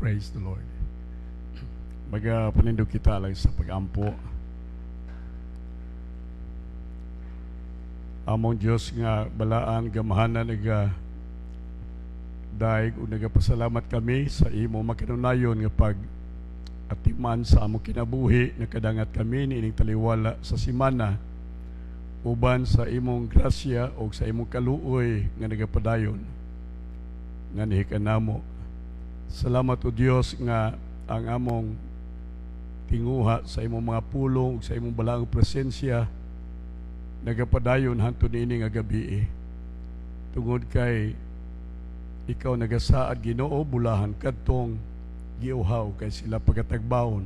Praise the Lord. Panindog kita lang sa pagampo. Among Diyos nga balaan gamahanan naga daig o nagapasalamat kami sa imo makanunayon nga pag atiman sa among kinabuhi nakadangat kami niining taliwala sa simana uban sa imong grasya o sa imong kaluoy nga nagapadayon nga nihikan namo. Salamat o Diyos nga ang among tinguha sa imong mga pulong sa imong balaang presensya nagapadayon hantud niini nga gabi tungod kay ikaw nagasaad Ginoo bulahan kadtong giuhaw kay sila pagatagbawon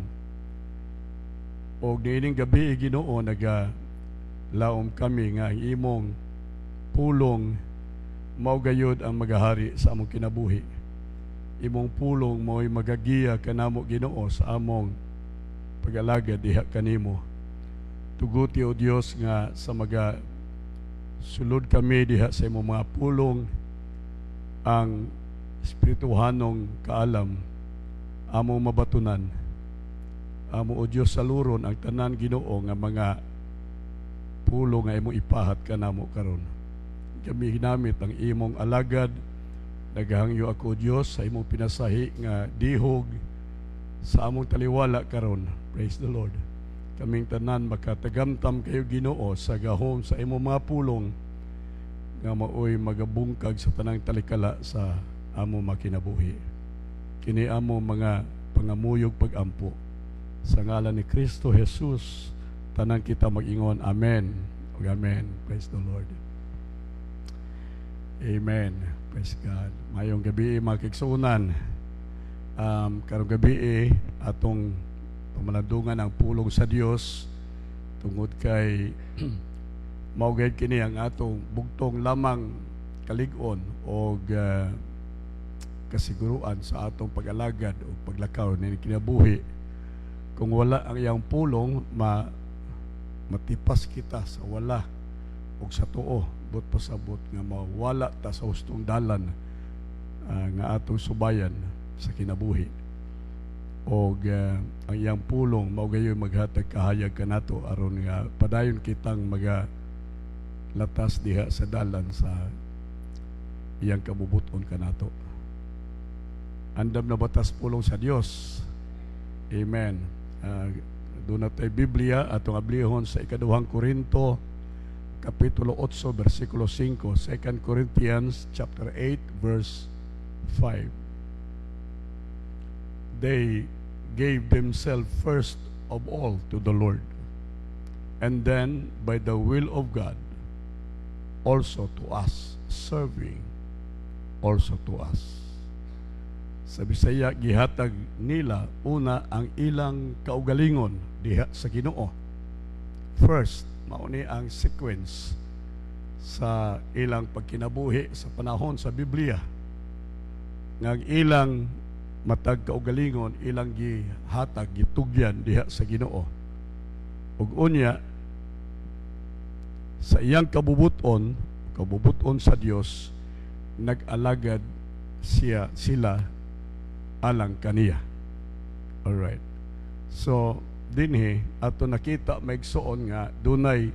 og niining gabi Ginoo laom kami nga ang imong pulong mao gayud ang magahari sa among kinabuhi. Imong pulong mo'y magagiya kanamo Ginoo sa among pag-alagad diha kanimo. Tuguti o Dios nga sa sulod kami diha sa imong mga pulong ang espirituhanong kaalam amo mabatunan. Amo o Dios saluron ang tanan Ginoo nga mga pulong nga imong ipahat kanamo karon. Kami hinamit ang imong alagad. Naghangyo ako Dios sa imong pinasahi nga dihog sa among taliwala karon. Praise the Lord. Kaming tanan makatagamtam kayo Ginoo sa gahom sa imong mga pulong nga maoy magabungkag sa tanang talikala sa among makinabuhi. Kini among mga pangamuyog pagampo sa ngalan ni Kristo Jesus tanan kita mag-ingon amen ug amen. Praise the Lord. Amen. Praise God. Mayong gabi mga kigsunan. Karong gabi atong pamalandungan ang pulong sa Dios tungod kay maugay kini ang atong bugtong lamang kalig-on o kasiguruan sa atong pag-alagad o paglakaw ni kinabuhi. Kung wala ang iyang pulong matipas kita sa wala o sa tuo but pasabot nga mawala ta sa hustong dalan nga atong subayan sa kinabuhi. Og ang iyang pulong mao gayoy maghatag kahayag kanato aron nga padayon kitang latas diha sa dalan sa iyang kabubuton kanato. Andam na batas pulong sa Dios. Amen. Doon na tayo Biblia atong ablihon sa ikaduhang Korinto Kapitulo 8, versikulo 5, 2 Corinthians chapter 8, verse 5. They gave themselves first of all to the Lord, and then by the will of God also to us, serving also to us. Sa Bisaya, gihatag nila una ang ilang kaugalingon diha sa Ginoo. First, mauni ang sequence sa ilang pagkinabuhi sa panahon sa Biblia. Nga ilang matag kaugalingon, ilang gihatag, gitugyan diha sa Ginoo. Ug unya, sa iyang kabubuton sa Dios, nag-alagad sila alang kaniya. Alright. So, dinhi ato nakita maigsuon nga dunay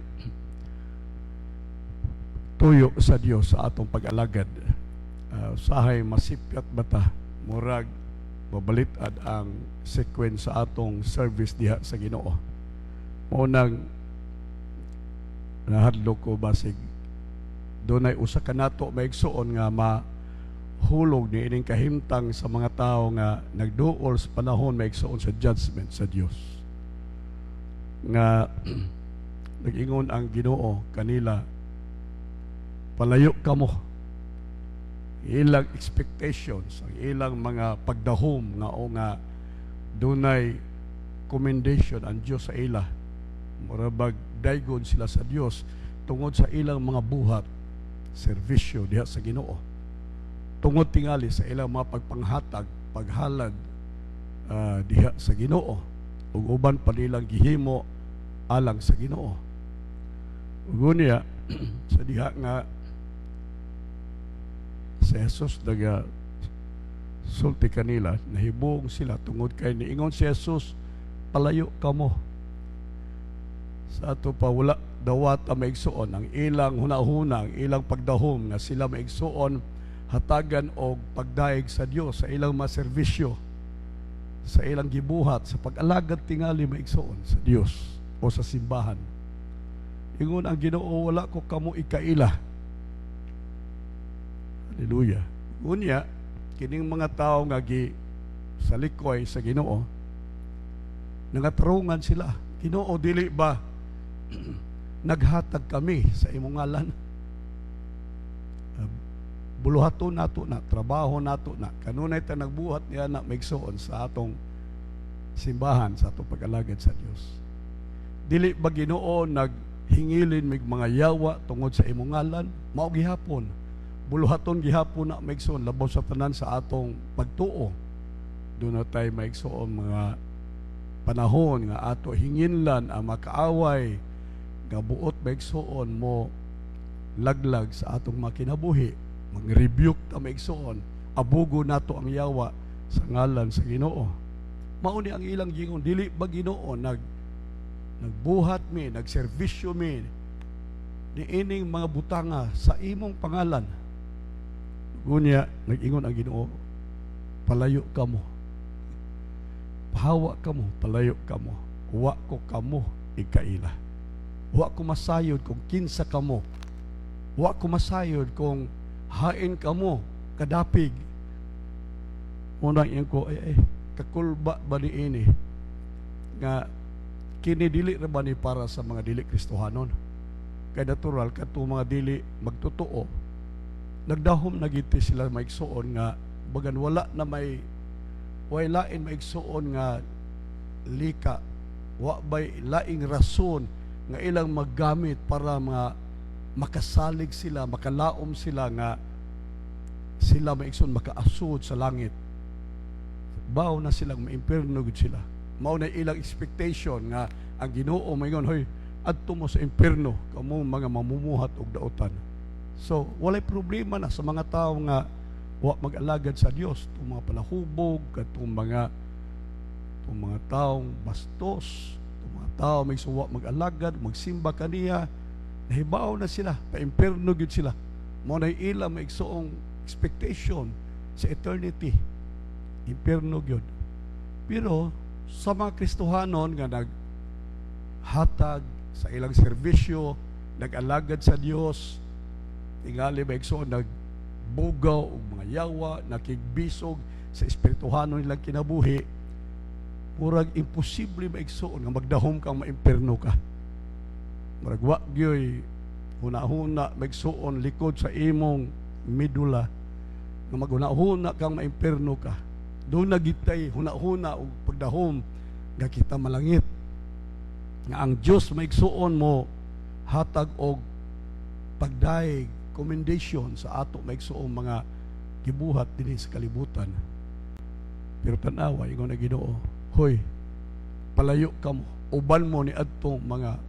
tuyo sa Dios sa atong pag-alagad. Sahay masipyat bata murag mabalitad ang sequence sa atong service diha sa Ginoo. Mao nang nahadlok ko basig dunay usa ka nato maigsuon nga mahulog ni ining kahimtang sa mga tao nga nagduol sa panahon maigsuon sa judgment sa Dios. Nga nag-ingon ang Ginoo kanila, palayo kamo. Ilang expectations, ang ilang mga pagdahom nga dunay commendation ang Dios sa ila. Murabag daygon sila sa Dios tungod sa ilang mga buhat, serbisyo diha sa Ginoo. Tungod tingali sa ilang mga pagpanghatag, paghalad diha sa Ginoo. Ug uban pa nilang gihimo alang sa Ginoo. Ug unya sa diha nga si Jesus sulti kanila, nahibong sila tungod kay niingon si Jesus, palayo kamo. Sa ato pa wala dawat ang maigsuon, ang ilang hunahuna, ang ilang pagdahom nga sila maigsuon, hatagan og pagdaig sa Dios sa ilang mga serbisyo, sa ilang gibuhat, sa pag-alagad tingali maigsuon sa Dios o sa simbahan. Ingon ang Ginoo, wala ko kamo ikaila. Hallelujah. Unya, kining mga tao nga sa likoy sa Ginoo, nangatarungan sila. Ginoo, dili ba naghatag kami sa imong ngalan? Buluhaton nato na, trabaho nato na, kanunay ta nagbuhat niya na maigsuon sa atong simbahan, sa atong pag-alagad sa Dios. Dili ba Ginoo naghingilin mig mga yawa tungod sa imong ngalan? Mao gihapon, buluhaton gihapon na maigsuon labaw sa tanan sa atong pagtuo. Doon na tayo maigsuon mga panahon nga ato hinginlan ang makaaway nga buot maigsuon mo laglag sa atong makinabuhi, mag-rebuke ta maigsuon, abugo nato ang yawa sa ngalan sa Ginoo. Mao ni ang ilang gingon, dili ba Ginoo nagbuhat mi, nagserbisyo mi ni ining mga butanga sa imong pangalan. Gunya nag-ingon ang Ginoo, palayo kamo, pahawa kamo, palayo kamo, wa ko kamo ikaila. Wa ko masayod kung kinsa kamo. Wa ko masayod kung hain kamo kadapig. Unang iyang ko, kakulba ba ni ini nga kini dili ra ba ni para sa mga dili Kristohanon? Kay natural kadto mga dili magtotoo, nagdahom na giti sila maigsuon nga bagan wala na may lain maigsuon nga lika, wa bay laing rason nga ilang maggamit para makasalig sila, makalaom sila nga sila maigsoon makaasud sa langit. Bao na silang maimpierno gud sila. Mao na ilang expectation nga ang Ginoo mayngon, hoy, adto mo sa impierno kamo mga mamumuhat og daotan. So walay problema na sa mga tawo nga wa mag-alagad sa Dios, itong mga palahubog, itong mga taong bastos, itong mga tao may suwa mag-alagad, magsimba kaniya, nahibaw na sila, pa-imperno gud sila. Mo na ila may igsuong expectation sa eternity, imperno gyud. Pero sa mga Kristohanon nga naghatag sa ilang serbisyo, nag-alagad sa Dios, tingali may igsuon bugaw o mga yawa, nakigbisog sa espirituhanon nilang kinabuhi, murag imposible maigsuon nga magdahom kang maimperno ka. Murag wa gyoy huna-huna maigsuon likod sa imong medula nga maghuna-huna kang maimperno ka. Doon nagitay huna-huna o pagdahom nga kita malangit. Nga ang Diyos maigsuon mo hatag og pagdaig, commendation sa ato maigsuong mga gibuhat dinhi sa kalibutan. Pero tanawa ingon na Ginoo, hoy, palayo kamo, uban mo ni adtong mga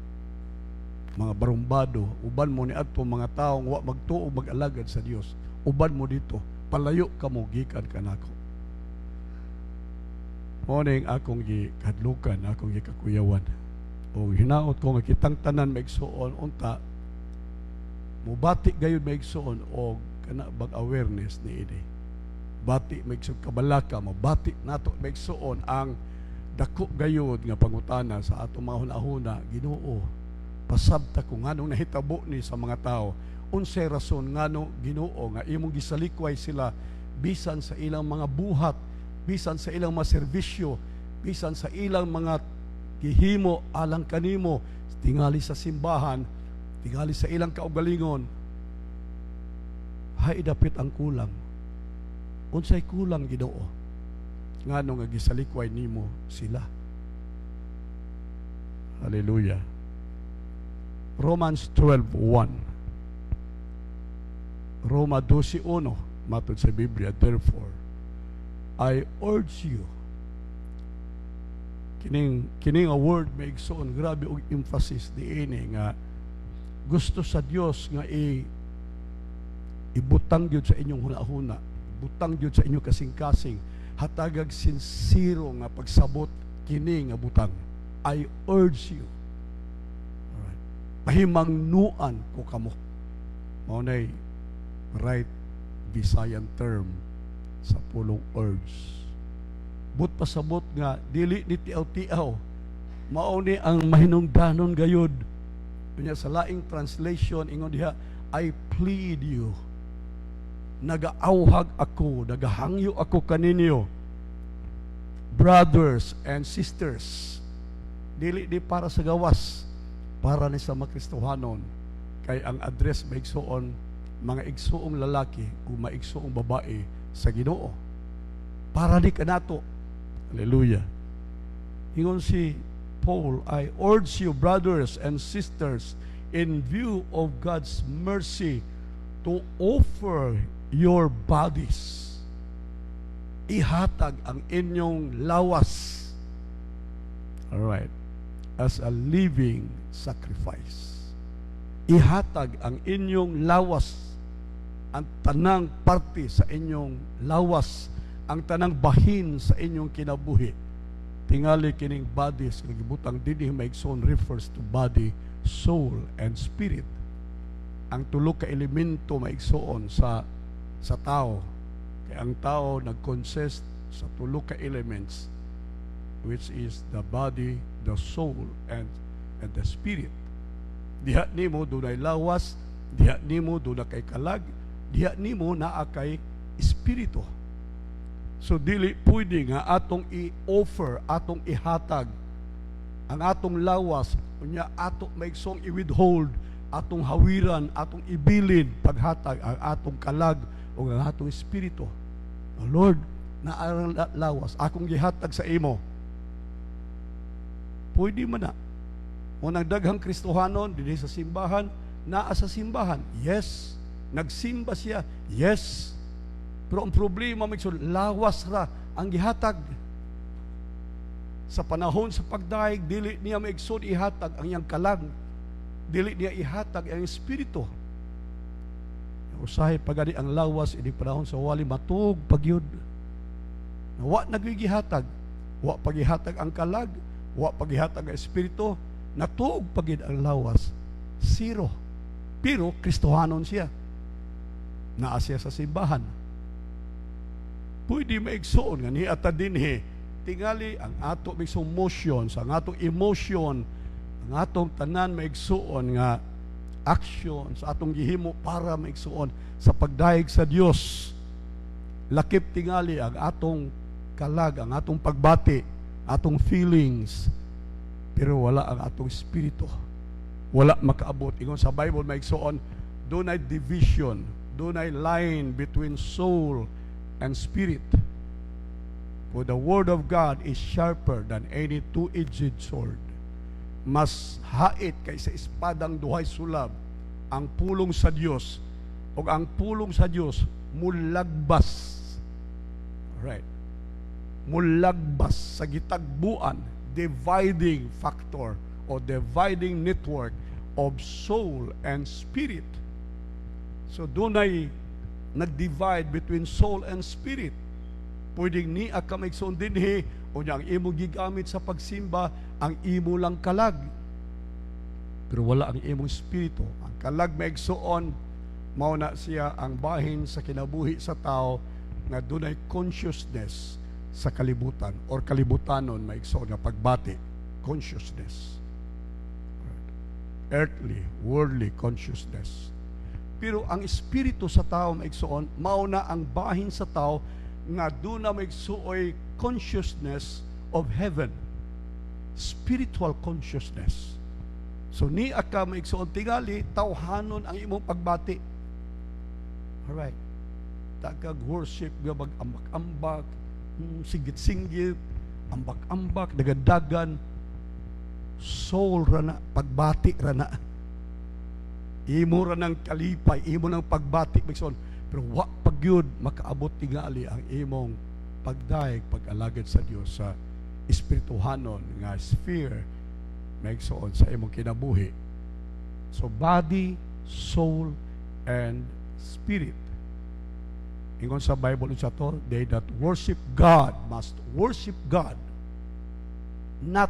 barumbado, uban mo ni adtong mga taong wa magtuo mag-alagad sa Dios, uban mo dito, palayo kamo gikan kanako. Mo ning akong gikadlukan, akong gikakuyawan. O hinaot ko nga kitang tanan maigsuon unta mubati gayud maigsuon og kana bag awareness ni ini. Bati maigsuon kabalaka, mabati nato maigsuon ang dako gayud nga pangutana sa ato mga hunahuna. Ginoo, pasabta ko nganong nahitabo ni sa mga tao, unsay rason ngano Ginoo nga imong gisalikway sila bisan sa ilang mga buhat, bisan sa ilang mga serbisyo, bisan sa ilang mga gihimo alang kanimo, tingali sa simbahan, tingali sa ilang kaugalingon. Hay dapit ang kulang. Unsay kulang Ginoo ngano nga gisalikway nimo sila. Hallelujah. Romans 12:1. Roma 12:1 matod sa Biblia, therefore I urge you, kining a word may igsoon grabe og emphasis diini nga gusto sa Dios nga ibutang gyud sa inyong hunahuna, butang jud sa inyo kasing-kasing hatagag sincero nga pagsabot kini nga butang. I urge you. Alright. Pahimangnuan ko kamo. Mao nay right Visayan term sa pulong urge. But pasabot nga dili ni tiaw-tiaw. Mao ni ang mahinungdanon gayud. Unya sa laing translation ingon diha, I plead you. Nagaawhag ako, nagahangyo ako kaninyo, brothers and sisters. Dili di para sa gawas, para ni sa mga Kristohanon. Kay ang address maigsoon mga igsoong lalaki o maigsoong babae sa Ginoo. Para di kanato. Hallelujah. Ingon si Paul, I urge you, brothers and sisters, in view of God's mercy, to offer your bodies. Ihatag ang inyong lawas. Alright. As a living sacrifice. Ihatag ang inyong lawas. Ang tanang parte sa inyong lawas. Ang tanang bahin sa inyong kinabuhi. Tingali kining bodies nga gibutang dinhi maigsoon refers to body, soul, and spirit. Ang tulo ka elemento maigsoon sa tao. Kaya ang tao nag-consist sa tulo ka elements, which is the body, the soul, and the spirit. Diha nimo dunay lawas, diha nimo dunay kay kalag, diha nimo naa kay espiritu. So dili pwede nga atong i-offer, atong ihatag ang atong lawas, unya ato maigsong i-withhold, atong hawiran, atong ibilin paghatag ang atong kalag o ang atong espiritu. Oh Lord, naarang lawas, akong gihatag sa imo. Pwede man na. O nagdaghang Kristohanon dinhi sa simbahan, naa sa simbahan. Yes. Nagsimba siya. Yes. Pero ang problema lawas ra ang gihatag. Sa panahon sa pagdaig, dili niya maigsod ihatag ang iyang kalag. Dili niya ihatag ang espiritu. Usahay pagani ang lawas ini panahon sa wali matug pagyud. Wa nagigihatag, wa pagihatag ang kalag, wa pagihatag ang espiritu, natug pagid ang lawas. Zero. Pero Kristohanon siya. Naa siya sa simbahan. Pwede maigsoon nga ni ata dinhi tingali ang ato maigsoong motion, sa atong emotion, ang atong tanan maigsoon nga action sa atong gihimo para maigsoon sa pagdaig sa Dios. Lakip tingali ang atong kalag, ang atong pagbati, atong feelings, pero wala ang atong espiritu. Wala makaabot. Ingon sa Bible maigsoon, dunay division, dunay line between soul and spirit. For the word of God is sharper than any two-edged sword. Mas hait kaysa espadang duhay sulab ang pulong sa Dios, o ang pulong sa Dios mulagbas. Right. Mulagbas sa gitagbuan, dividing factor o dividing network of soul and spirit. So dunay nag-divide between soul and spirit. Pwedeng ni ka maigsoon dinhi o ang imo gigamit sa pagsimba ang imo lang kalag. Pero wala ang imong espiritu. Ang kalag maigsoon mao na siya ang bahin sa kinabuhi sa tao nga dunay consciousness sa kalibutan or kalibutanon maigsoon nga pagbati, consciousness. Earthly, worldly consciousness. Pero ang espiritu sa tao maigsoon mao na ang bahin sa tao nga doon na maigsuoy consciousness of heaven, spiritual consciousness. So ni aka maigsuon tingali tawhanon ang imong pagbati. Alright, tagag worship nga mag-ambak-ambak, singgit-singgit, ambak-ambak, dagadagan, soul rana, pagbati rana, imo ra ng kalipay, imo ng pagbati maigsuon. Pero wa pagyud makaabot tingali ang imong pagdaig, pag-alagad sa Dios sa espirituhanon nga sphere maigsoon sa imong kinabuhi. So body, soul, and spirit. Ingon sa Bible sa to, they that worship God must worship God, not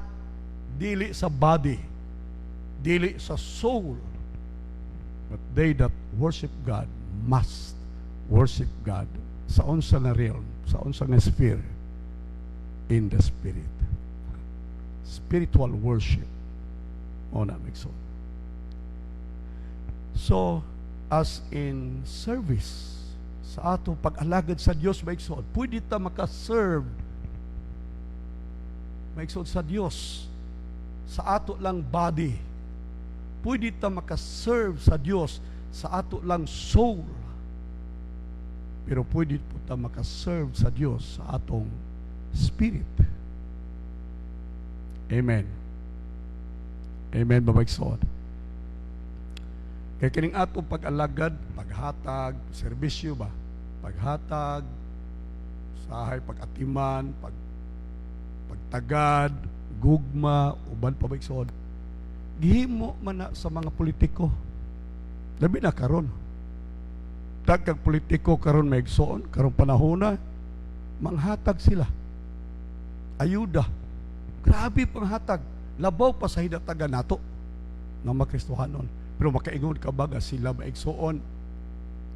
dili sa body, dili sa soul, but they that worship God must worship God sa unsa na realm, sa unsa na sphere, in the spirit. Spiritual worship. O na, Migson. So, as in service, sa ato pag-alagad sa Dios, Migson, pwede ta makaserve, Migson, sa Dios, sa ato lang body. Pwede ta makaserve sa Dios, sa ato lang soul. Pero pwede po ta makaserve sa Dios, sa atong spirit. Amen. Amen, Babagsod. Kaya kining atong pag-alagad, paghatag, serbisyo ba? Paghatag, sahay, pag-atiman, pagtagad, gugma, uban Babagsod. Gihimo man na sa mga politiko. Labi na karon. Dagkag politiko karon maigsoon, karon panahon na, manghatag sila. Ayuda. Grabe panghatag. Labaw pa sa hinatagan nato ng mga Kristohanon. Pero makaingon ka baga sila maigsoon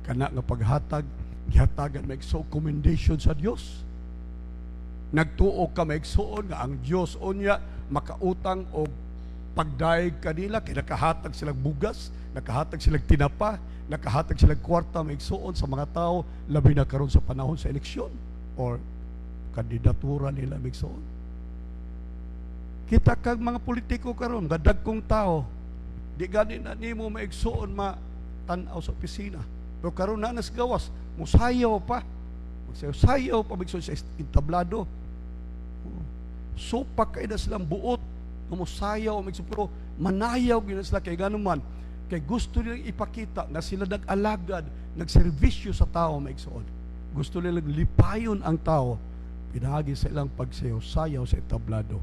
kana nga paghatag, gihatagan maigsoon commendation sa Dios. Nagtuo ka maigsoon nga ang Dios unya makautang og pagdaig kanila kay nakahatag silang bugas, nakahatag silang tinapa, nakahatag silang kwarta maigsoon sa mga tao labi na karon sa panahon sa eleksyon or kandidatura nila maigsoon. Kita kag mga politiko karon gadag kong tao di gani na nimo maigsoon tan-aw sa opisina. Pero karon na nas gawas, musayaw pa. Sayaw pa maigsoon sa entablado. So pa kay na silang buot, musayaw maigsoon pero manayaw gyud sila kay ganuman kay gusto nilang ipakita na sila nag-alagad, nagserbisyo sa tao maigsoon. Gusto nilang lipayon ang tao pinagi sa ilang pagsayaw-sayaw sa entablado.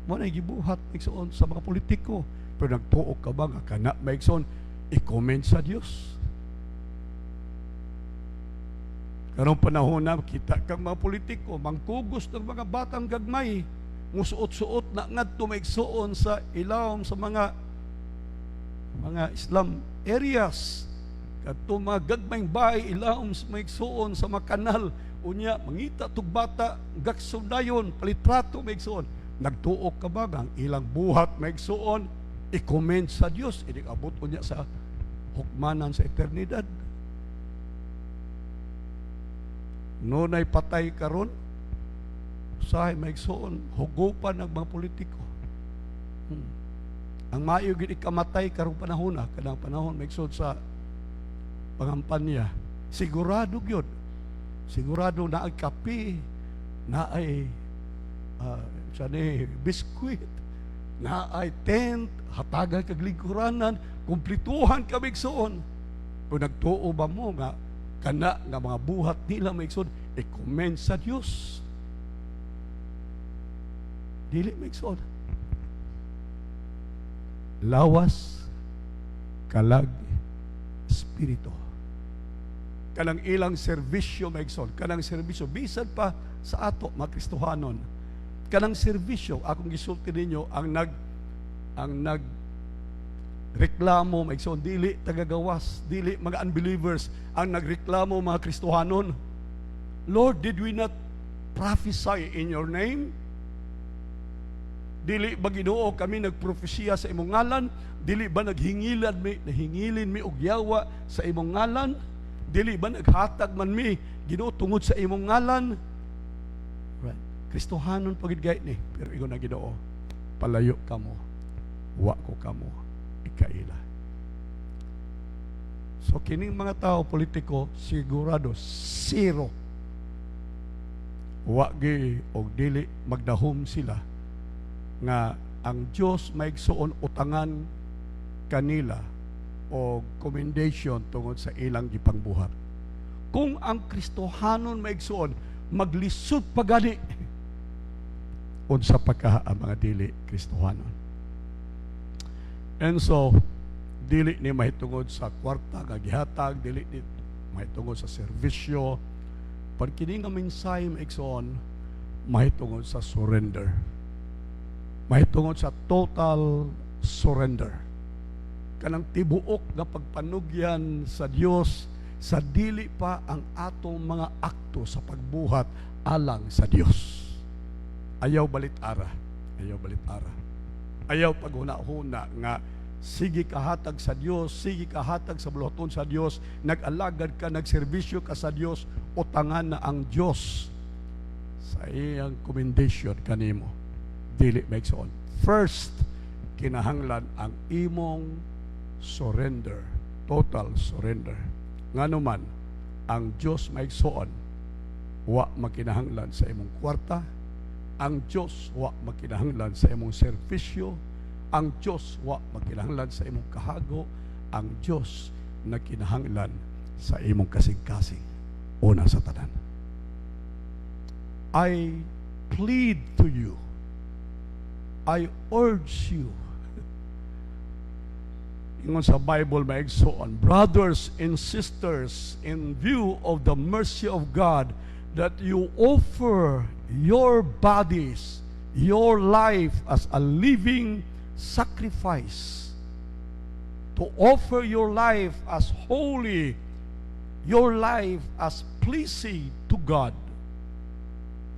Mo na gibuhat maigsoon sa mga politiko. Pero nagtuo ka ba nga kana maigsoon i-comment sa Dios? Karong panahon na kita kang mga politiko mangkugos ng mga batang gagmay, musuot-suot na ngadto maigsoon sa ilawom sa mga Islam areas. Kadto mga gagmayng bahay ilawom sa maigsoon sa mga kanal unya mangita tug bata gaksod dayon palitrato maigsoon. Nagtuok ka ba ang ilang buhat maigsoon i-comment sa Dios idi abot unya sa hukmanan sa eternidad. Nunay patay karon sahay maigsoon hugopan ng mga politiko. Ang maayo gid ikamatay karong panahon kanang panahon maigsoon sa pangampanya sigurado gyud sigurado na ay kape na ay biskwit, na ay tent, hatagan kag lingkuranan, kumplituhan ka maigsoon. Kung nagtuo ba mo nga kana nga mga buhat nila maigsoon, i-comment sa Dios. Dili maigsoon. Lawas kalag espiritu. Kanang ilang serbisyo maigsoon, kanang serbisyo bisan pa sa ato mga Kristohanon. Kanang serbisyo akong gisulti ninyo ang nag reklamo maigsoon dili tagagawas, dili mga unbelievers ang nagreklamo mga Kristohanon. Lord, did we not prophesy in your name? Dili ba Ginoo kami nagprofesiya sa imong ngalan? Dili ba nahingilin mi og yawa sa imong ngalan? Dili ba naghatag man mi Ginoo tungod sa imong ngalan? Kristohanon pagid gayt ni, pero ingon na Ginoo, palayo kamo, wa ko kamo ikaila. So kining mga tao politiko sigurado zero. Wa gi og dili magdahom sila nga ang Dios maigsuon utangan kanila o commendation tungod sa ilang gipangbuhat. Kung ang Kristohanon maigsuon maglisod pagani unsa pa ka ang mga dili Kristohanon. And so dili ni mahitungod sa kwarta nga gihatag, dili ni mahitungod sa serbisyo, Pag kini nga mensahe maigsoon, mahitungod sa surrender. Mahitungod sa total surrender. Kanang tibuok nga pagpanugyan sa Dios sa dili pa ang atong mga akto sa pagbuhat alang sa Dios. Ayaw balit-ara. Ayaw balit-ara. Ayaw paghuna-huna nga sige kahatag sa Dios, sige kahatag sa buluhaton sa Dios, nag-alagad ka, nagserbisyo ka sa Dios, utangan na ang Dios sa iyang commendation kanimo. Dili maigsoon. First, kinahanglan ang imong surrender, total surrender. Nganuman ang Dios maigsoon, wa makinahanglan sa imong kwarta, ang Dios wa makinahanglan sa imong serbisyo, ang Diyos wa makinahanglan sa imong kahago, ang Diyos na kinahanglan sa imong kasing-kasing. Una sa tanan. I plead to you, I urge you, ingon sa Bible maigsoon, brothers and sisters, in view of the mercy of God, that you offer your bodies, your life as a living sacrifice, to offer your life as holy, your life as pleasing to God.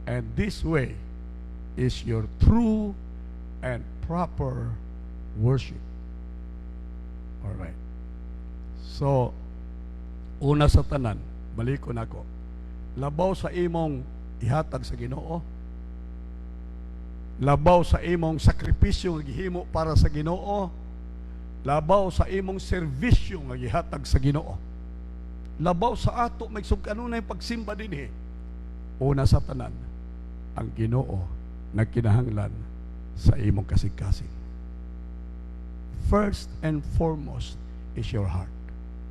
And this way is your true and proper worship. All right. So, una sa tanan, balikon ako. Labaw sa imong ihatag sa Ginoo, labaw sa imong sakripisyo nga gihimo para sa Ginoo, labaw sa imong serbisyo nga gihatag sa Ginoo, labaw sa ato may kanunay pagsimba dinhi. Una sa tanan, ang Ginoo nagkinahanglan sa imong kasing-kasing. First and foremost is your heart.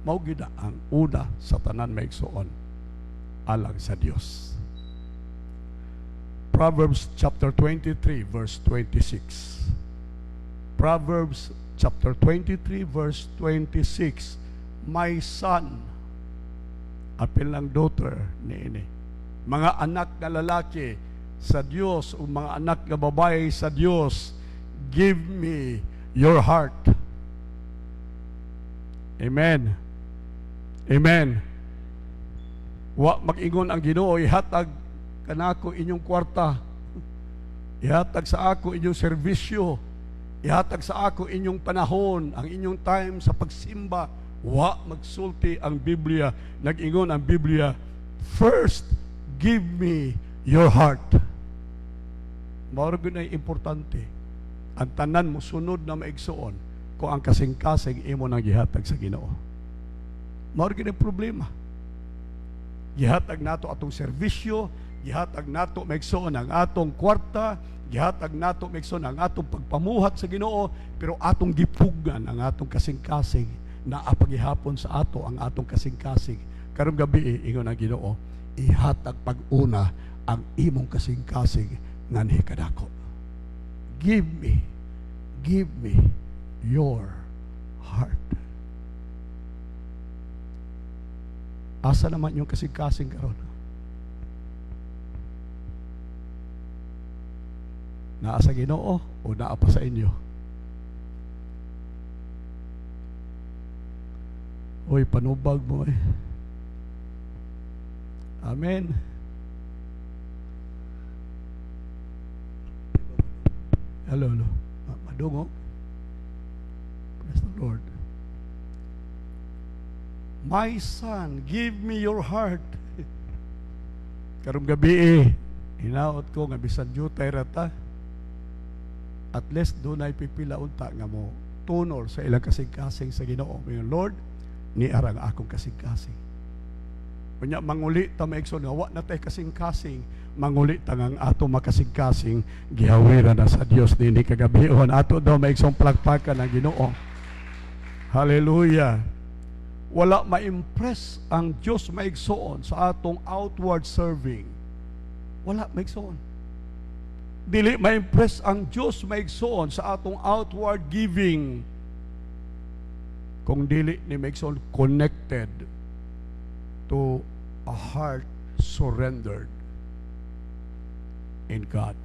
Mao gyud ang una sa tanan maigsoon alang sa Dios. Proverbs chapter 23 verse 26. Proverbs chapter 23 verse 26. My son, apil ng daughter ni ini, mga anak na lalaki sa Dios o mga anak na babae sa Dios, give me your heart. Amen. Amen. Wa mag-ingon ang Ginoo, ihatag kanako inyong kwarta, ihatag sa ako inyong serbisyo, ihatag sa ako inyong panahon, ang inyong time sa pagsimba. Wa magsulti ang Biblia. Nag-ingon ang Biblia, first, give me your heart. Mauro na importante. Ang tanan mo sunod na maigsoon kung ang kasing-kasing imo nang gihatag sa Ginoo. Mauro na problema. Gihatag nato atong serbisyo, gihatag nato maigsoon ang atong kwarta, gihatag nato maigsoon ang atong pagpamuhat sa Ginoo, pero atong gipugan ang atong kasing-kasing na apagihapon sa ato ang atong kasing-kasing. Karong gabi ingon ang Ginoo, ihatag pag-una ang imong kasing-kasing nganhi kadako. Give me your heart. Asa naman yung kasing-kasing karon? Naa sa Ginoo o naa pa sa inyo? Uy, panubag mo eh. Amen. Hello. Madungo. Praise the Lord. My son, give me your heart. Karong gabi hinaot ko nga bisan jutay rata. At least doon ay pipila unta nga mo tunol sa ilang kasing-kasing sa Ginoo. Ngayon, Lord, ni arang akong kasing-kasing. Kunya manguli ta maigsoon nga wa na tay kasing-kasing, manguli ta ang ato makasing-kasing gihawira na sa Dios dinhi kagabihon. Ato daw maigsoong palakpakan ang Ginoo. Hallelujah. Wala ma-impress ang Dios maigsoon sa atong outward serving. Wala maigsoon. Dili ma-impress ang Dios maigsoon sa atong outward giving kung dili ni maigsoon connected to a heart surrendered in God.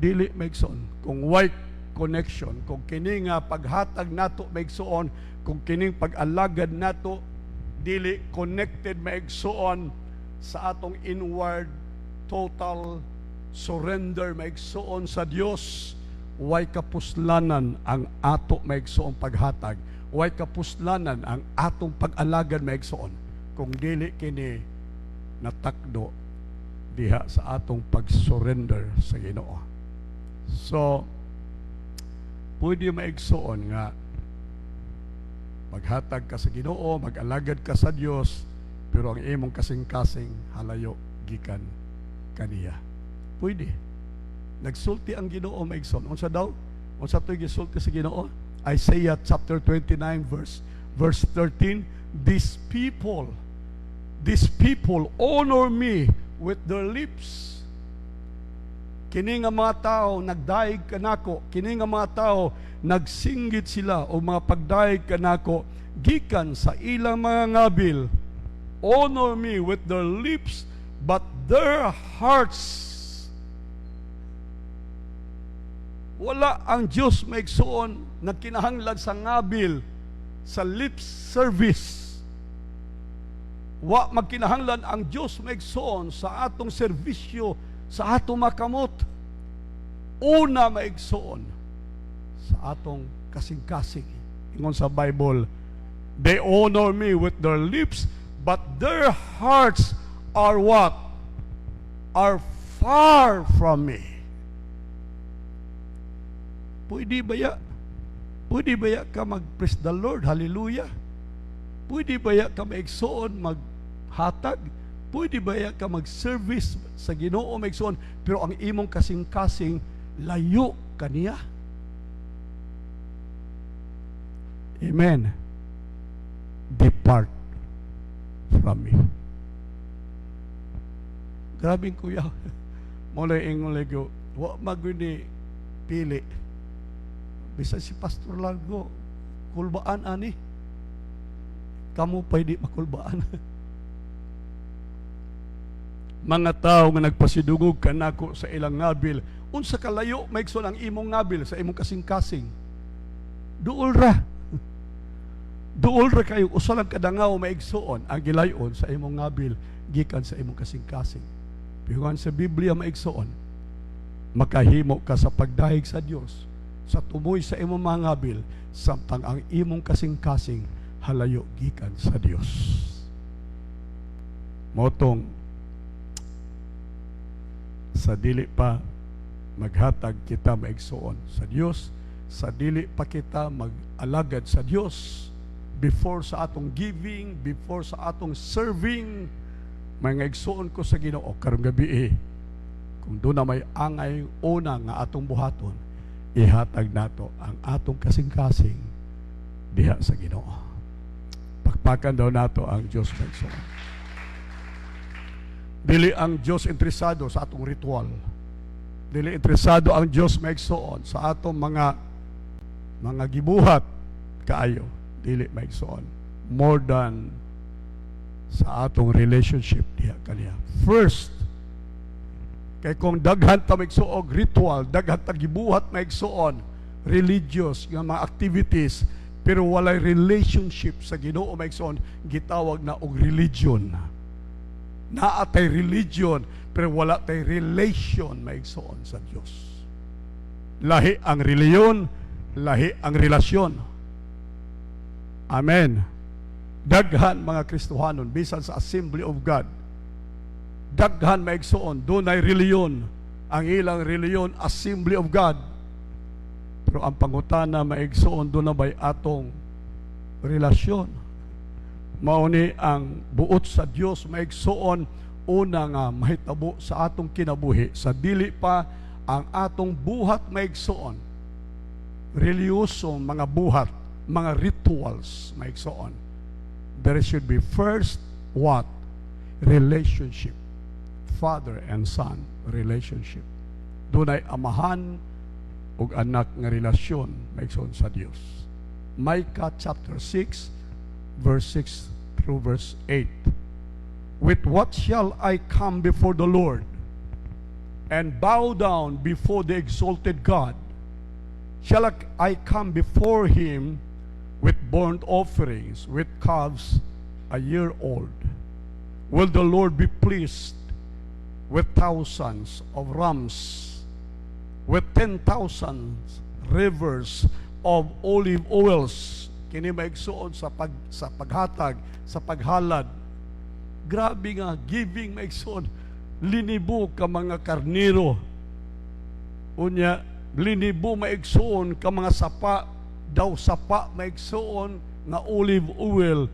Dili maigsoon kung why connection, kung kini nga paghatag nato maigsoon, kung kining pag-alagad nato dili connected maigsoon sa atong inward total surrender maigsoon sa Dios, way kapuslanan ang ato maigsoong paghatag, way kapuslanan ang atong pag-alagad maigsoon kung dili kini natakdo diha sa atong pag-surrender sa Ginoo. So pwede maigsoon nga maghatag ka sa Ginoo, mag-alagad ka sa Dios, pero ang imong kasing-kasing halayo gikan kaniya. Pwede. Nagsulti ang Ginoo maigsoon. Unsa daw? Unsa to'y gisulti sa Ginoo? Isaiah chapter 29 verse 13, these people honor me with their lips. Kini nga mga tao nagdaig kanako, kini nga mga tao nagsinggit sila o mga pagdaig kanako gikan sa ilang mga ngabil. Honor me with their lips, but their hearts, wala ang Diyos maigsoon nagkinahanglan sa ngabil, sa lip service. Wa magkinahanglan ang Diyos maigsoon sa atong serbisyo, sa atong makamot. Una maigsoon sa atong kasing-kasing. Ingon sa Bible, they honor me with their lips, but their hearts are what? Are far from me. Pwede baya? Pwede baya ka mag-praise the Lord? Hallelujah. Pwede baya ka maigsoon, maghatag? Pwede baya ka mag-service sa Ginoo maigsoon, pero ang imong kasing-kasing layo kaniya? Amen. Depart from me. Grabing kuya. Mula ingon lego, wa maguni pili. Bisa si Pastor Largo, kulbaan ani. Kamu pa hindi makulbaan. Mga tao nga nagpasidugog kanako sa ilang ngabil, unsa kalayo maigsoon ang imong ngabil sa imong kasing-kasing. Duol ra. Duol ra kayo usalang kadangaw maigsoon ang gilayon sa imong ngabil gikan sa imong kasing-kasing. Pingon sa Biblia maigsoon, makahimo ka sa pagdahig sa Dios, sa tumoy sa imong mga ngabil, samtang ang imong kasing-kasing halayo gikan sa Dios. Motong sa dili pa maghatag kita maigsoon sa Dios, sa dili pa kita mag-alagad sa Dios, before sa atong giving, before sa atong serving, mga igsoon ko sa Ginoo karong gabi kung doon na may angay una nga atong buhaton, ihatag nato ang atong kasing-kasing diha sa Ginoo. Pakpakan daw nato ang Diyos maigsoon. Dili ang Diyos interesado sa atong ritual. Dili interesado ang Diyos maigsoon sa atong mga gibuhat kaayo. Dili maigsoon. More than sa atong relationship diha kaniya. First, kay kung daghan ta maigsuog ritual, daghan ta gibuhat maigsuon religious nga mga activities, pero walay relationship sa Ginoo maigsuon, gitawag na og religion. Naa tay religion pero wala tay relation maigsuon sa Dios. Lahi ang reliyon, lahi ang relasyon. Amen. Daghan mga Kristohanon bisan sa Assembly of God, daghan maigsuon dunay reliyon, ang ilang reliyon Assembly of God, pero ang pangutana maigsuon doon na bay atong relasyon. Mao ni ang buot sa Dios maigsuon, una nga mahitabo sa atong kinabuhi, sa dili pa ang atong buhat maigsuon reliyosong mga buhat, mga rituals maigsuon. There should be first what? Relationship. Father and son relationship. Dunay amahan ug anak nga relasyon maigsoon sa Dios. Micah chapter 6 verse 6 through verse 8. With what shall I come before the Lord and bow down before the exalted God? Shall I come before him with burnt offerings, with calves a year old? Will the Lord be pleased with thousands of rams, with 10,000 rivers of olive oils? Kini maigsuon sa paghatag, sa paghalad. Grabe nga, giving maigsuon. Linibo ka mga karniro. Unya, linibo maigsuon ka mga sapa, daw sapa maigsuon nga olive oil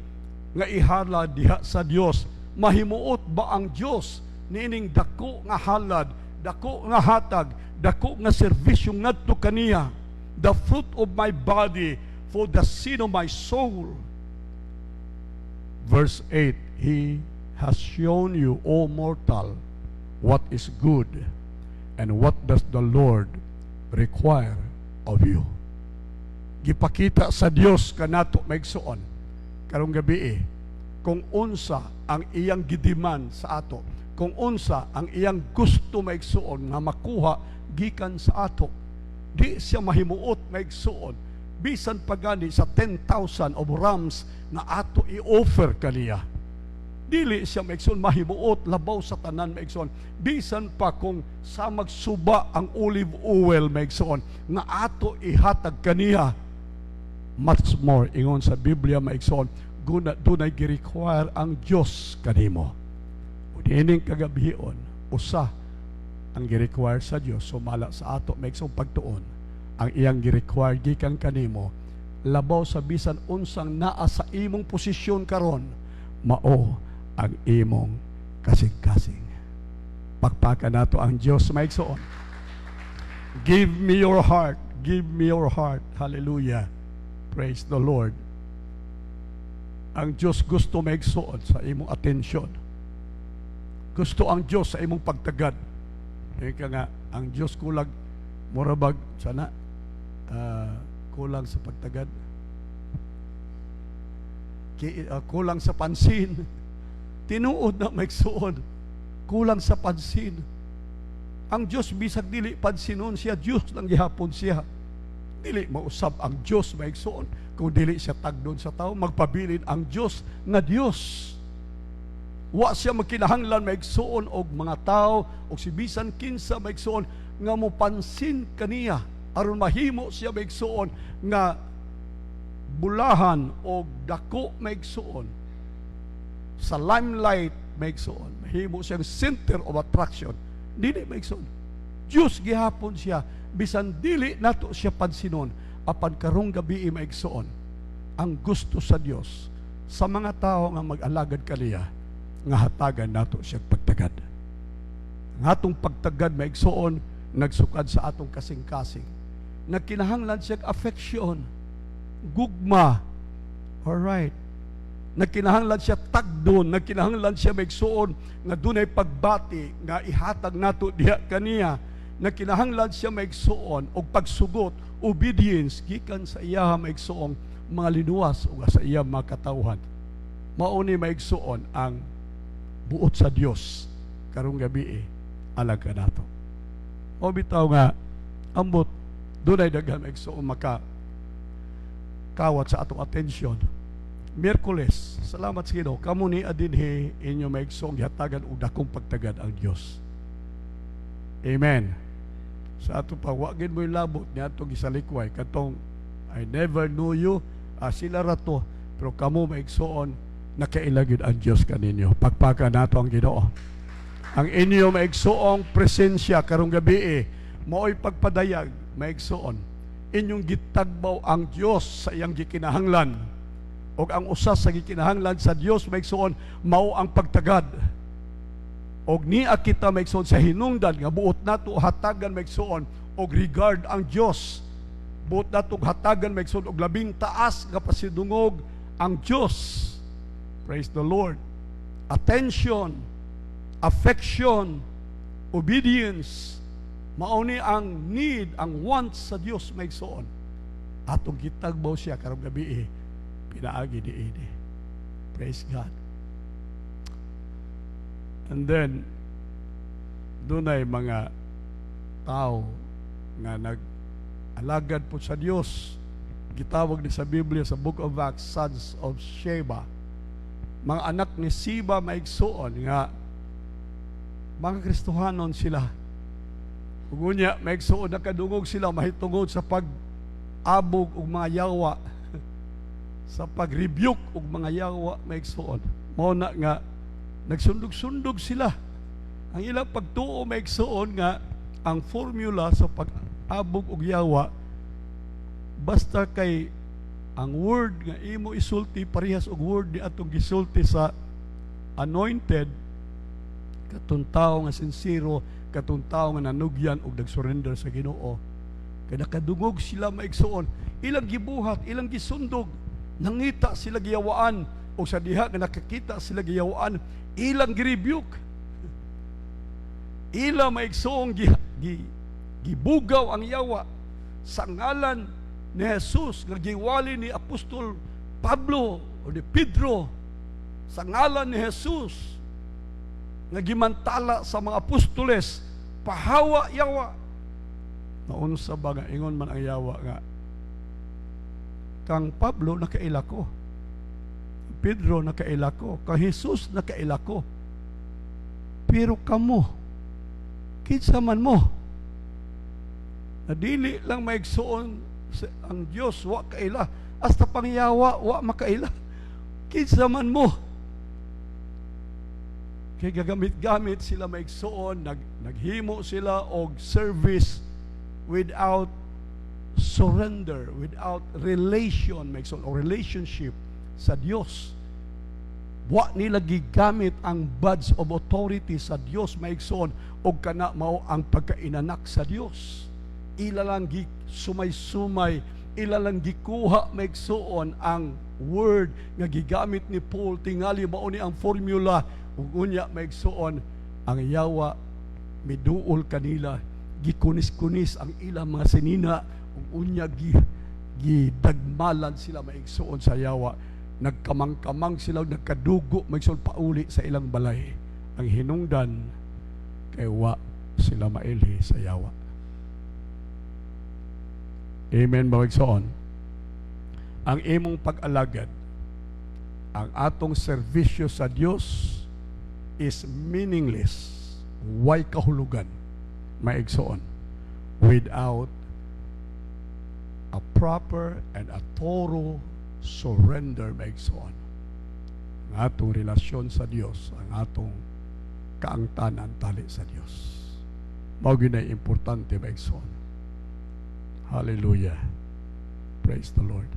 nga ihala diha sa Dios. Mahimuot ba ang Dios niining dako nga halad, dako nga hatag, dako nga serbisyo ngadto kaniya? The fruit of my body for the sin of my soul. Verse 8, He has shown you, O mortal, what is good, and what does the Lord require of you. Gipakita sa Dios kanato maigsuon karong gabi kung unsa ang iyang gidiman sa ato, kung unsa ang iyang gusto maigsuon nga makuha gikan sa ato. Di siya mahimuot maigsuon bisan pagani sa 10,000 of rams na ato i-offer kaniya. Dili siya maigsoon mahimuot labaw sa tanan maigsoon bisan pa kung sa magsuba ang olive oil maigsoon nga ato ihatag kaniya. Much more ingon sa Biblia maigsoon guna dunay gi-require ang Dios kanimo. Udining kagabion usa ang gi-require sa Dios sumala sa ato maigsoon pagtuon. Ang iyang gi-require gikan kanimo labaw sa bisan unsang naa sa imong posisyon karon, mao ang imong kasing-kasing. Pakpakan nato ang Dios maigsoon. Give me your heart, give me your heart. Hallelujah. Praise the Lord. Ang Dios gusto maigsoon sa imong atensyon. Gusto ang Dios sa imong pagtagad. Ika nga ang Dios kulag murabag sana kulang sa pagtagad, kulang sa pansin. Tinuod na maigsuon, kulang sa pansin. Ang Diyos bisag dili pansinon siya, Diyos lang gihapon siya. Dili mausab ang Diyos maigsuon kung dili siya tagdon sa tao. Magpabilin ang Diyos nga Diyos. Wa siya magkinahanglan maigsuon og mga tao og si bisan kinsa maigsuon nga mo pansin kaniya aron mahimo siya maigsuon nga bulahan o dako maigsuon sa limelight maigsuon, mahimo siyang center of attraction. Dili maigsuon, Diyos gihapon siya bisan dili nato siya pansinon. Apan karong gabi maigsuon ang gusto sa Dios sa mga tao nga mag-alagad kaniya nga hatagan nato siya pagtagad. Ang atong pagtagad maigsuon nagsukad sa atong kasing-kasing. Nagkinahanglan siya affection, gugma. Alright. Nagkinahanglan siya tagdon, nagkinahanglan siya maigsuon nga dunay pagbati nga ihatag nato diha kaniya. Nagkinahanglan siya maigsuon og pagsugot, obedience gikan sa iya maigsuong mga linuwas o sa iya mga katawhan. Mao ni maigsuon ang buot sa Dios karong gabi alag ka nato. O bitaw nga ambot dunay daghan maigsuon maka kawat sa atong atensyon. Miyerkules, salamat sa Ginoo, kamo ni adinhi inyo maigsuong gihatagan og dakong pagtagad ang Dios. Amen. Sa ato pa wa gid mo labot niya atong gisalikway katong I never knew you, sila rato, pero kamo maigsuon nakailagid ang Dios kaninyo. Pagpaka nato ang Ginoo. Ang inyo maigsuong presensya karong gabi mao'y pagpadayag maigsuon inyong gitagbaw ang Dios sa iyang gikinahanglan. Og ang usa sa gikinahanglan sa Dios maigsuon mao ang pagtagad. Og niya kita maigsuon sa hinungdan nga buot nato hatagan maigsuon og regard ang Dios. Buot nato hatagan maigsuon og labing taas nga pasidungog ang Dios. Praise the Lord. Attention, affection, obedience, mao ni ang need, ang wants sa Dios maigsuon. Atong gitagbaw siya karong gabi pinaagi diini. Praise God. And then dunay mga tao nga nag-alagad po sa Dios. Gitawag ni sa Biblia sa Book of Acts, sons of Sheba. Mga anak ni Siba maigsuon nga mga Kristohanon sila. Ug unya maigsuon nakadungog sila mahitungod sa pag-abog og mga yawa sa pag-rebuke og mga yawa maigsuon. Mao na nga nagsundog-sundog sila. Ang ilang pagtuo maigsuon nga ang formula sa pag-abog og yawa basta kay ang word nga imo isulti parehas og word ni atong gisulti sa anointed, katong tawo nga sincero, katong tawo nga nanugyan og nag-surrender sa Ginoo. Kaya nakadungog sila maigsuon, ilang gibuhat, ilang gisundog, nangita sila giyawaan, o sa diha nga nakakita sila giyawaan, ilang girebuke, ilang maigsuong gibugaw ang yawa sa ngalan ni Jesus nga giwali ni Apostol Pablo o ni Pedro, sa ngalan ni Jesus nga gimantala sa mga apostoles, pahawa yawa. Naunsa ba nga ingon man ang yawa nga kang Pablo nakaila ko, Pedro nakaila ko, kang Jesus nakaila ko, pero kamo kinsa man mo? Nadili lang maigsuon ang Diyos wa kaila, hasta pangyawa wa makaila. Kinsa man mo? Kay gagamit-gamit sila maigsuon, naghimo sila og service without surrender, without relation, maigsuon o relationship sa Dios. Wa nila gigamit ang badge of authority sa Dios maigsuon og kana mao ang pagkainanak sa Dios. Ila lang sumay-sumay, ila lang gikuha maigsuon ang word nga gigamit ni Paul, tingali mao ni ang formula, ug unya maigsuon ang yawa miduol kanila, gikunis-kunis ang ilang mga sinina, ug unya gidagmalan sila maigsuon sa yawa, nagkamang-kamang sila, nagkadugo maigsuon pauli sa ilang balay. Ang hinungdan kay wa sila mailhi sa yawa. Amen, maigsoon. Ang imong pag-alagad, ang atong serbisyo sa Dios is meaningless, way kahulugan, maigsoon, without a proper and a thorough surrender, maigsoon. Ang atong relasyon sa Dios, ang atong kaangtanan tali sa Dios. Mao gyud importante, maigsoon. Hallelujah. Praise the Lord.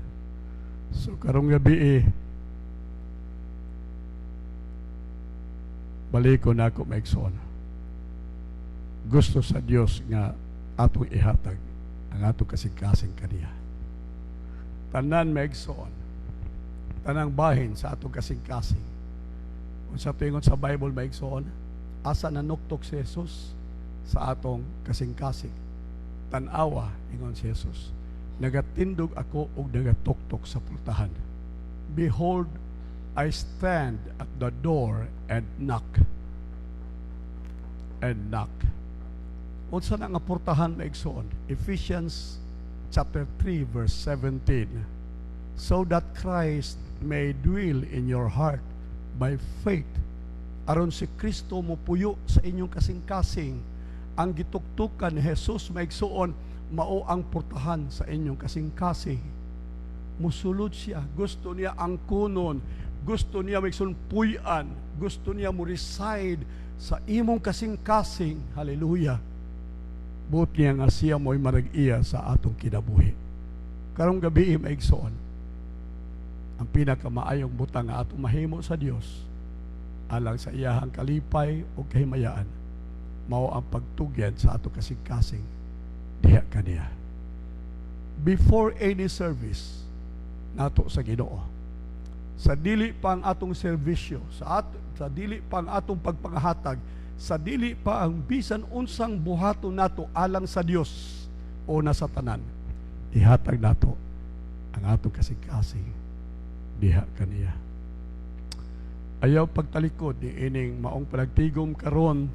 So karong gabi baliko na ako maigsoon. Gusto sa Dios nga atong ihatag ang atong kasing-kasing kaniya. Tanan maigsoon, tanang bahin sa atong kasing-kasing. Kung sa tuingon sa Bible maigsoon, asa nanuktok si Jesus sa atong kasing-kasing. Tanawa, ingon si Jesus, nagatindog ako og nagatuktok sa pultahan. Behold, I stand at the door and knock. And knock. Unsa na nga pultahan maigsoon? Ephesians chapter 3 verse 17. So that Christ may dwell in your heart by faith. Aron si Kristo mo puyo sa inyong kasing-kasing. Ang gituktukan ni Jesus maigsuon mao ang portahan sa inyong kasing-kasing. Musulod siya, gusto niya ang kunon, gusto niya maigsuon puy-an, gusto niya mo reside sa imong kasing-kasing. Hallelujah. Buot niya nga siya mo'y marag-iya sa atong kinabuhi. Karong gabi maigsuon, ang pinakamaayong butang nga atong mahimo sa Dios alang sa iyahang kalipay o kahimayaan, mao ang pagtugyan sa ato kasing-kasing diha kaniya. Before any service nato sa Ginoo, sa dili pa ang atong serbisyo, sa dili pa ang atong pagpangahatag, sa dili pa ang bisan unsang buhaton nato alang sa Dios o nasa tanan, ihatag nato ang atong kasing-kasing diha kaniya. Ayaw pagtalikod ni ining maong panagtigom karon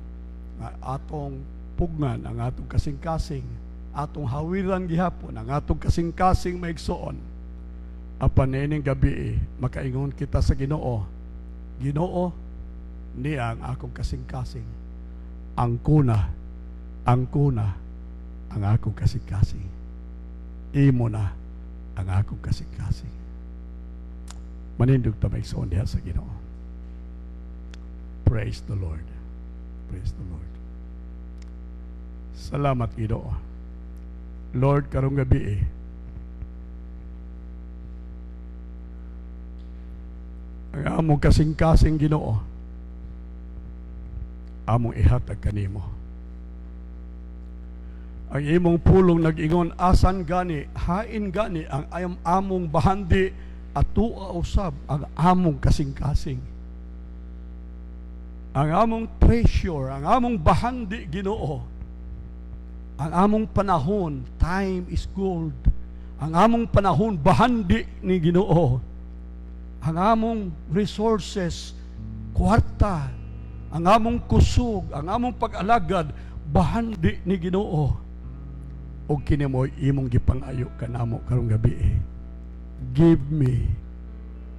nga atong pugnan ang atong kasing-kasing, atong hawiran gihapon ang atong kasing-kasing maigsoon. Apan niining gabi makaingon kita sa Ginoo, Ginoo, niya ang akong kasing-kasing. Ang kuna ang akong kasing-kasing. Imo na ang akong kasing-kasing. Manindog ta maigsoon diha sa Ginoo. Praise the Lord. Praise the Lord. Salamat, Ginoo. Lord, karong gabi ang among kasing-kasing Ginoo, among ihatag kanimo. Ang imong pulong nag-ingon, asan gani, hain gani ang among bahandi at tuwa usab ang among kasing-kasing. Ang among treasure, ang among bahandi, Ginoo, ang among panahon, time is gold. Ang among panahon, bahandi ni Ginoo. Ang among resources, kwarta, ang among kusog, ang among pag-alagad, bahandi ni Ginoo. O kinimoy imong gipangayo kanamo karong gabi. Give me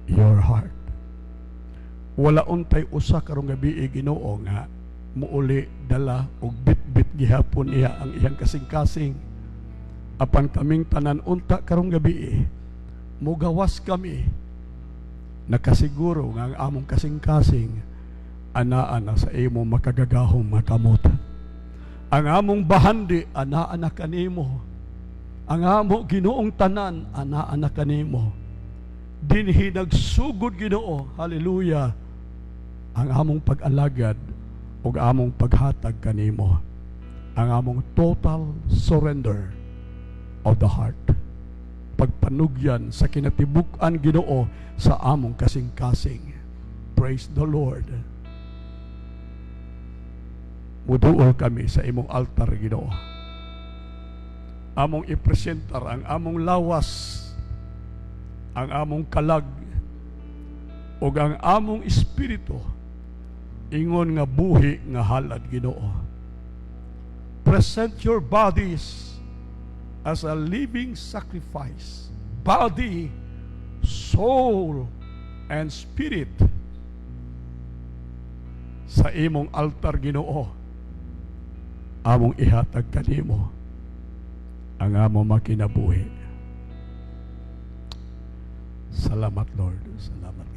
your heart. Wala untay usa karong gabi Ginoo nga muuli dala og bit-bit gihapon iya ang iyang kasing-kasing. Apan kaming tanan unta karong gabi mugawas kami nakasiguro nga ang among kasing-kasing anaa na sa imo makagagahong makamot. Ang among bahandi anaa na kanimo. Ang amo Ginoong tanan anaa na kanimo. Dinhi nagsugod Ginoo, hallelujah, ang among pag-alagad ug among paghatag kanimo, ang among total surrender of the heart, pagpanugyan sa kinatibuk-an Ginoo sa among kasing-kasing. Praise the Lord. Muduol kami sa imong altar Ginoo, among ipresentar ang among lawas, ang among kalag ug ang among espiritu ingon nga buhi nga halad Ginoo. Present your bodies as a living sacrifice, body, soul, and spirit sa imong altar Ginoo. Among ihatag kanimo ang among makinabuhi. Salamat Lord, salamat.